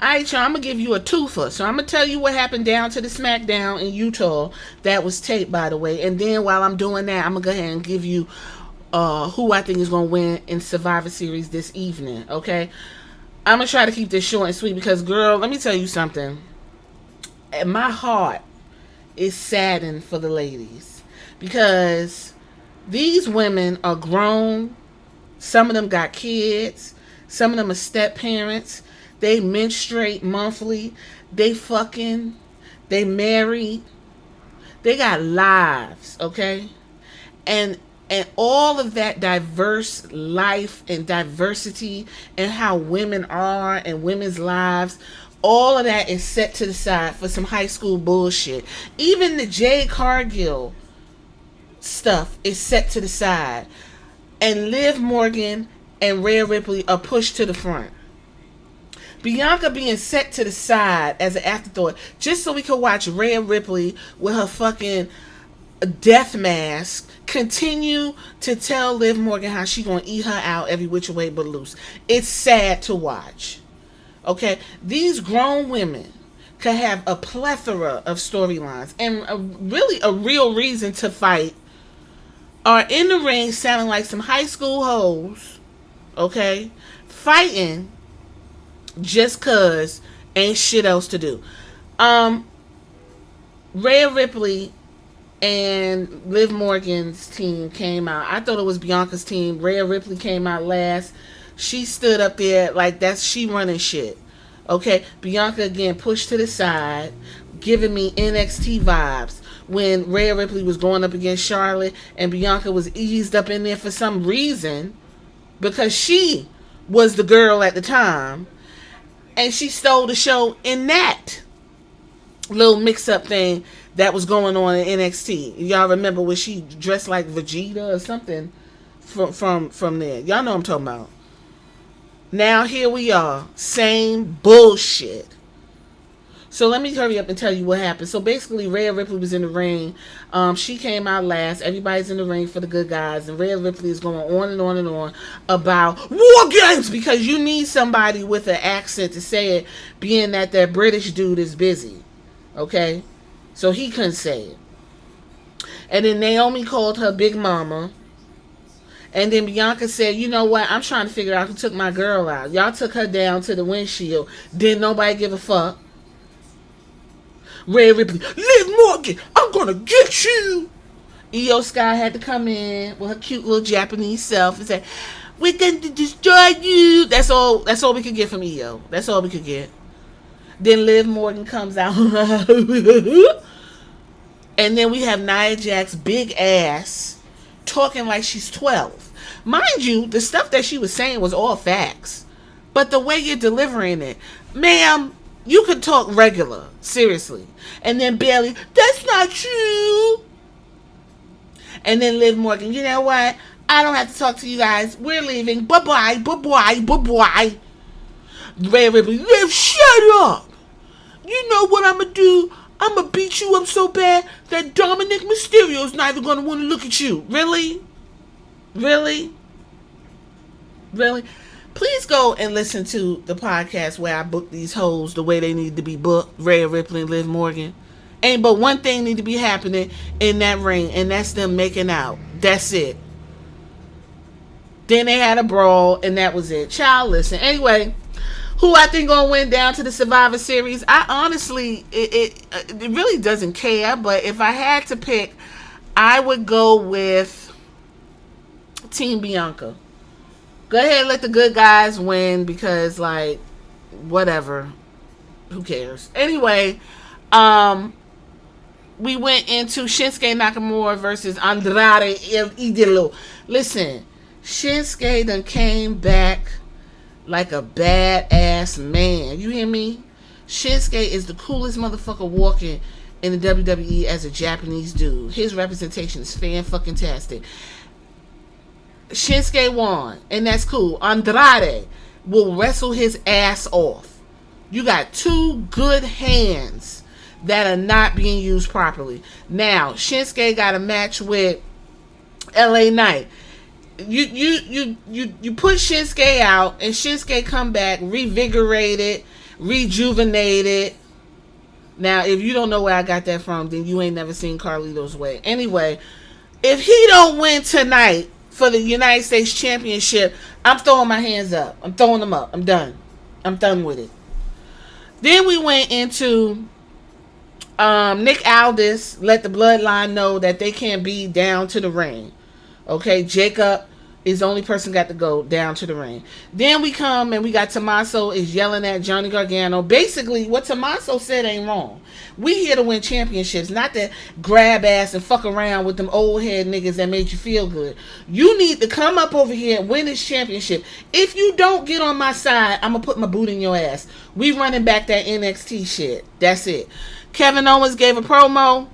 Alright, y'all, I'm gonna give you a twofer. So I'm gonna tell you what happened down to the Smackdown in Utah. That was taped, by the way. And then while I'm doing that, I'm gonna go ahead and give you who I think is gonna win in Survivor Series this evening. Okay? I'm gonna try to keep this short and sweet because, girl, let me tell you something. My heart is saddened for the ladies because these women are grown. Some of them got kids. Some of them are step parents. They menstruate monthly. They fucking. They married. They got lives, okay? And all of that diverse life and diversity and how women are and women's lives, all of that is set to the side for some high school bullshit. Even the Jade Cargill stuff is set to the side. And Liv Morgan and Rhea Ripley are pushed to the front. Bianca being set to the side as an afterthought just so we could watch Rhea Ripley with her fucking death mask continue to tell Liv Morgan how she gonna eat her out every which way but loose. It's sad to watch. Okay? These grown women could have a plethora of storylines and really a real reason to fight, are in the ring sounding like some high school hoes, okay, fighting just cause ain't shit else to do. Rhea Ripley and Liv Morgan's team came out. I thought it was Bianca's team. Rhea Ripley came out last. She stood up there like that's she running shit. Okay, Bianca again pushed to the side, giving me NXT vibes when Rhea Ripley was going up against Charlotte and Bianca was eased up in there for some reason because she was the girl at the time. And she stole the show in that little mix-up thing that was going on in NXT. Y'all remember when she dressed like Vegeta or something from there? Y'all know what I'm talking about. Now here we are. Same bullshit. So let me hurry up and tell you what happened. So basically, Rhea Ripley was in the ring. She came out last. Everybody's in the ring for the good guys. And Rhea Ripley is going on and on and on about war games because you need somebody with an accent to say it, being that British dude is busy. Okay? So he couldn't say it. And then Naomi called her Big Mama. And then Bianca said, you know what? I'm trying to figure out who took my girl out. Y'all took her down to the windshield. Didn't nobody give a fuck. Rhea Ripley, Liv Morgan, I'm gonna get you. Io Sky had to come in with her cute little Japanese self and say, we're going to destroy you. That's all we could get from Io. That's all we could get. Then Liv Morgan comes out. And then we have Nia Jax's big ass talking like she's 12. Mind you, the stuff that she was saying was all facts. But the way you're delivering it, ma'am, you could talk regular, seriously. And then Bailey, that's not true. And then Liv Morgan, you know what? I don't have to talk to you guys. We're leaving. Bye-bye, bye-bye, bye-bye. Rhea Ripley, Liv, shut up. You know what I'm going to do? I'm going to beat you up so bad that Dominic Mysterio's not even going to want to look at you. Really? Really? Really? Please go and listen to the podcast where I book these hoes the way they need to be booked. Rhea Ripley and Liv Morgan. Ain't but one thing need to be happening in that ring, and that's them making out. That's it. Then they had a brawl, and that was it. Child, listen. Anyway, who I think gonna win down to the Survivor Series? I honestly, it really doesn't care. But if I had to pick, I would go with Team Bianca. Go ahead and let the good guys win because, like, whatever. Who cares? Anyway, we went into Shinsuke Nakamura versus Andrade El Idolo. Listen, Shinsuke done came back like a badass man. You hear me? Shinsuke is the coolest motherfucker walking in the WWE as a Japanese dude. His representation is fan-fucking-tastic. Shinsuke won, and that's cool. Andrade will wrestle his ass off. You got two good hands that are not being used properly. Now, Shinsuke got a match with LA Knight. You put Shinsuke out, and Shinsuke come back revigorated rejuvenated. Now, if you don't know where I got that from, then you ain't never seen Carlito's Way. Anyway, if he don't win tonight for the United States Championship, I'm throwing my hands up. I'm throwing them up. I'm done. I'm done with it. Then we went into Nick Aldis let the bloodline know that they can't be down to the ring. Okay, Jacob is the only person got to go down to the ring. Then we come and we got Tommaso is yelling at Johnny Gargano. Basically, what Tommaso said ain't wrong. We here to win championships, not to grab ass and fuck around with them old head niggas that made you feel good. You need to come up over here and win this championship. If you don't get on my side, I'm going to put my boot in your ass. We running back that NXT shit. That's it. Kevin Owens gave a promo.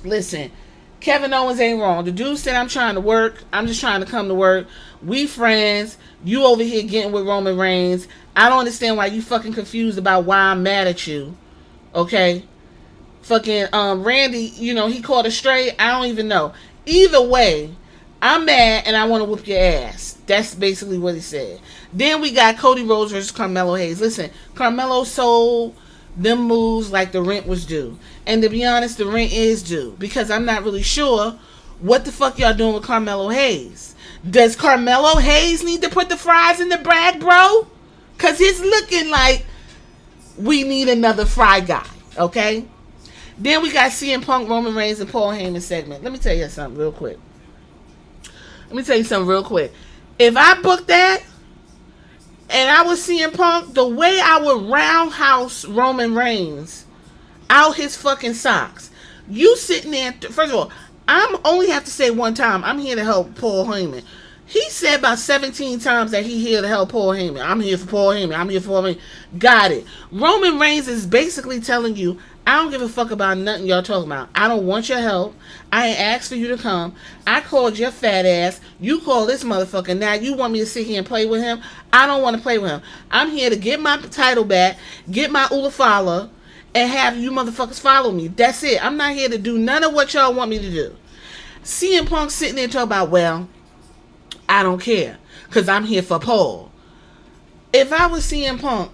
Listen, Kevin Owens ain't wrong. The dude said, I'm trying to work. I'm just trying to come to work. We friends. You over here getting with Roman Reigns. I don't understand why you fucking confused about why I'm mad at you. Okay? Fucking Randy, he caught a stray. I don't even know. Either way, I'm mad and I want to whoop your ass. That's basically what he said. Then we got Cody Rhodes versus Carmelo Hayes. Listen, Carmelo sold them moves like the rent was due. And to be honest, the rent is due. Because I'm not really sure what the fuck y'all doing with Carmelo Hayes. Does Carmelo Hayes need to put the fries in the bag, bro? Because it's looking like we need another fry guy. Okay? Then we got CM Punk, Roman Reigns, and Paul Heyman segment. Let me tell you something real quick. If I booked that, and I was CM Punk, the way I would roundhouse Roman Reigns out his fucking socks. You sitting there, first of all, I'm only have to say one time, I'm here to help Paul Heyman. He said about 17 times that he here to help Paul Heyman. I'm here for Paul Heyman. I'm here for Paul Heyman. Got it. Roman Reigns is basically telling you, I don't give a fuck about nothing y'all talking about. I don't want your help. I ain't asked for you to come. I called your fat ass. You call this motherfucker. Now you want me to sit here and play with him? I don't want to play with him. I'm here to get my title back, get my Ulafala, and have you motherfuckers follow me. That's it. I'm not here to do none of what y'all want me to do. CM Punk sitting there talking about, well, I don't care, because I'm here for Paul. If I was CM Punk,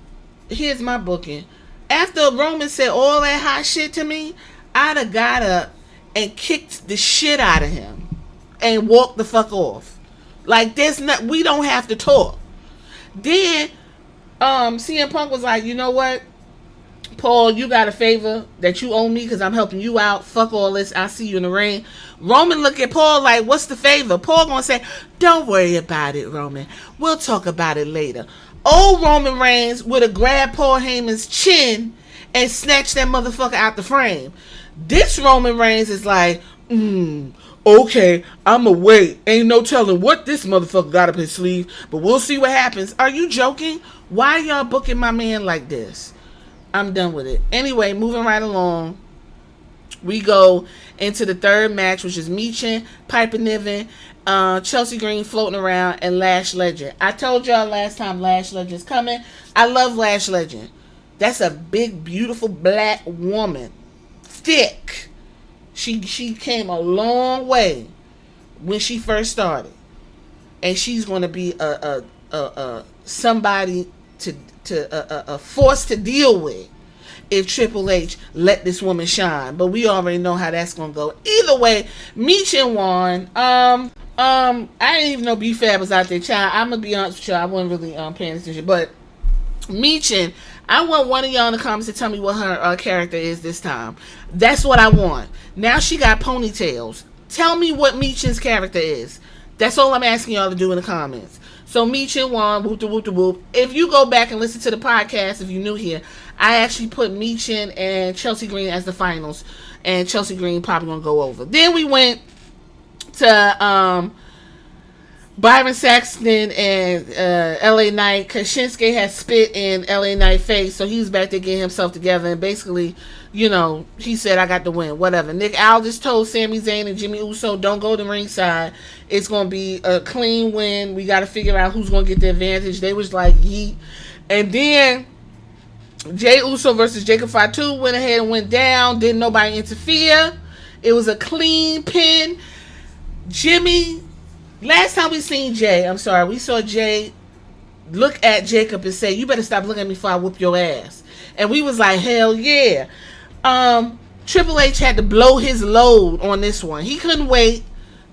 here's my booking. After Roman said all that hot shit to me, I'd have got up and kicked the shit out of him and walked the fuck off. Like, we don't have to talk. Then CM Punk was like, you know what, Paul, you got a favor that you owe me because I'm helping you out. Fuck all this. I'll see you in the ring. Roman look at Paul like, what's the favor? Paul gonna say, don't worry about it, Roman. We'll talk about it later. Old Roman Reigns would have grabbed Paul Heyman's chin and snatched that motherfucker out the frame. This Roman Reigns is like, okay, I'ma wait. Ain't no telling what this motherfucker got up his sleeve, but we'll see what happens. Are you joking? Why y'all booking my man like this? I'm done with it. Anyway, moving right along, we go into the third match, which is Michin, Piper Niven, Chelsea Green floating around, and Lash Legend. I told y'all last time Lash Legend's coming. I love Lash Legend. That's a big, beautiful black woman. Thick. She came a long way when she first started. And she's going to be somebody a force to deal with if Triple H let this woman shine. But we already know how that's gonna go. Either way, Michin won. I didn't even know B-Fab was out there, child. I'm gonna be honest with y'all, I wasn't really paying attention. But Michin, I want one of y'all in the comments to tell me what her character is this time. That's what I want. Now she got ponytails. Tell me what Michin's character is. That's all I'm asking y'all to do in the comments. So Michin won, whoop de whoop de whoop. If you go back and listen to the podcast, if you're new here, I actually put Michin and Chelsea Green as the finals, and Chelsea Green probably gonna go over. Then we went to Byron Saxton and LA Knight, because Shinsuke had spit in LA Knight's face, so he was back there getting himself together, and basically, he said, I got the win, whatever. Nick Aldis told Sami Zayn and Jimmy Uso, don't go to ringside. It's going to be a clean win. We got to figure out who's going to get the advantage. They was like, yeet. And then Jey Uso versus Jacob Fatu went ahead and went down. Didn't nobody interfere. It was a clean pin. Jimmy, last time we saw Jay look at Jacob and say, "You better stop looking at me before I whoop your ass." And we was like, "Hell yeah." Triple H had to blow his load on this one. He couldn't wait,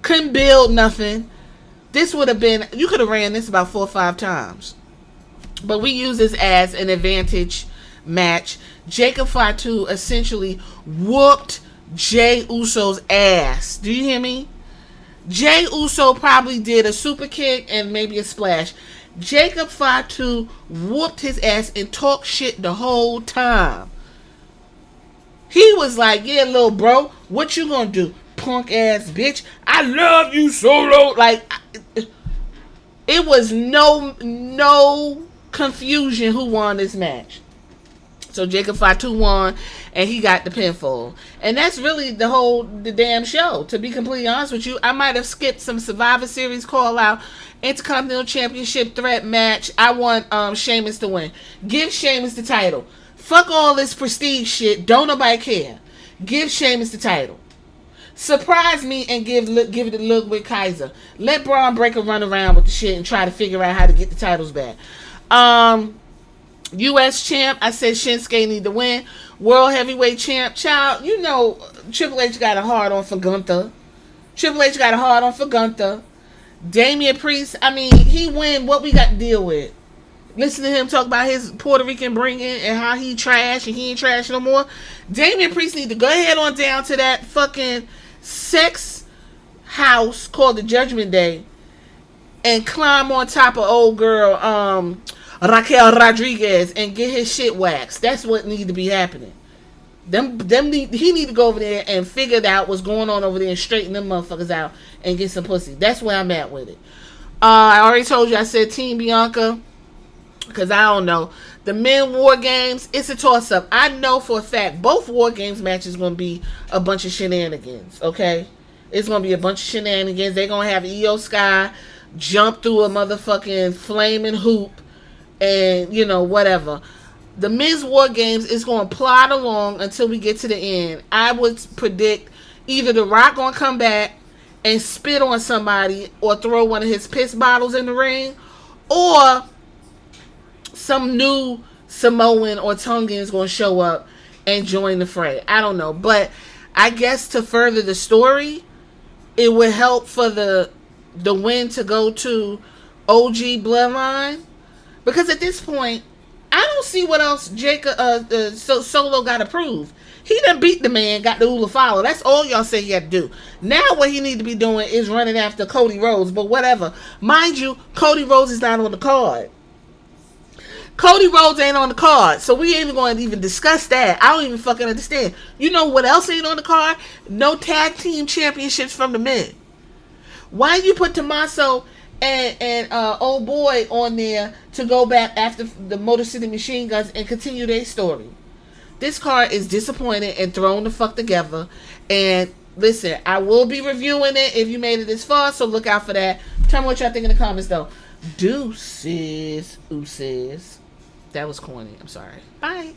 couldn't build nothing. This would have been, you could have ran this about 4 or 5 times. But we use this as an advantage match. Jacob Fatu essentially whooped Jey Uso's ass. Do you hear me? Jey Uso probably did a super kick and maybe a splash. Jacob Fatu whooped his ass and talked shit the whole time. He was like, "Yeah, little bro, what you gonna do? Punk ass bitch. I love you, Solo." Like, it was no confusion who won this match. So Jacob Fatu won, and he got the pinfall. And that's really the damn show. To be completely honest with you, I might have skipped some Survivor Series call out, Intercontinental Championship threat match. I want Sheamus to win. Give Sheamus the title. Fuck all this prestige shit. Don't nobody care. Give Sheamus the title. Surprise me and give it a look with Kaiser. Let Braun Breaker run around with the shit and try to figure out how to get the titles back. U.S. champ, I said Shinsuke need to win. World heavyweight champ, child, you know Triple H got a hard on for Gunther. Damian Priest, I mean, he win. What we got to deal with? Listen to him talk about his Puerto Rican bringing and how he trash and he ain't trash no more. Damian Priest need to go ahead on down to that fucking sex house called the Judgment Day and climb on top of old girl Raquel Rodriguez and get his shit waxed. That's what need to be happening. He need to go over there and figure out what's going on over there and straighten them motherfuckers out and get some pussy. That's where I'm at with it. I already told you, I said Team Bianca. Because I don't know. The men War Games, it's a toss-up. I know for a fact both War Games matches going to be a bunch of shenanigans, okay? It's going to be a bunch of shenanigans. They're going to have Io Sky jump through a motherfucking flaming hoop and, you know, whatever. The men's War Games is going to plod along until we get to the end. I would predict either The Rock going to come back and spit on somebody or throw one of his piss bottles in the ring, or some new Samoan or Tongan is going to show up and join the fray. I don't know. But I guess to further the story, it would help for the win to go to OG Bloodline. Because at this point, I don't see what else Solo got to prove. He done beat the man, got the Ula follow. That's all y'all say he had to do. Now what he need to be doing is running after Cody Rhodes. But whatever. Mind you, Cody Rhodes is not on the card. Cody Rhodes ain't on the card, so we ain't even going to even discuss that. I don't even fucking understand. You know what else ain't on the card? No tag team championships from the men. Why you put Tommaso and old boy on there to go back after the Motor City Machine Guns and continue their story? This card is disappointing and thrown the fuck together. And listen, I will be reviewing it if you made it this far, so look out for that. Tell me what y'all think in the comments, though. Deuces. That was corny. I'm sorry. Bye.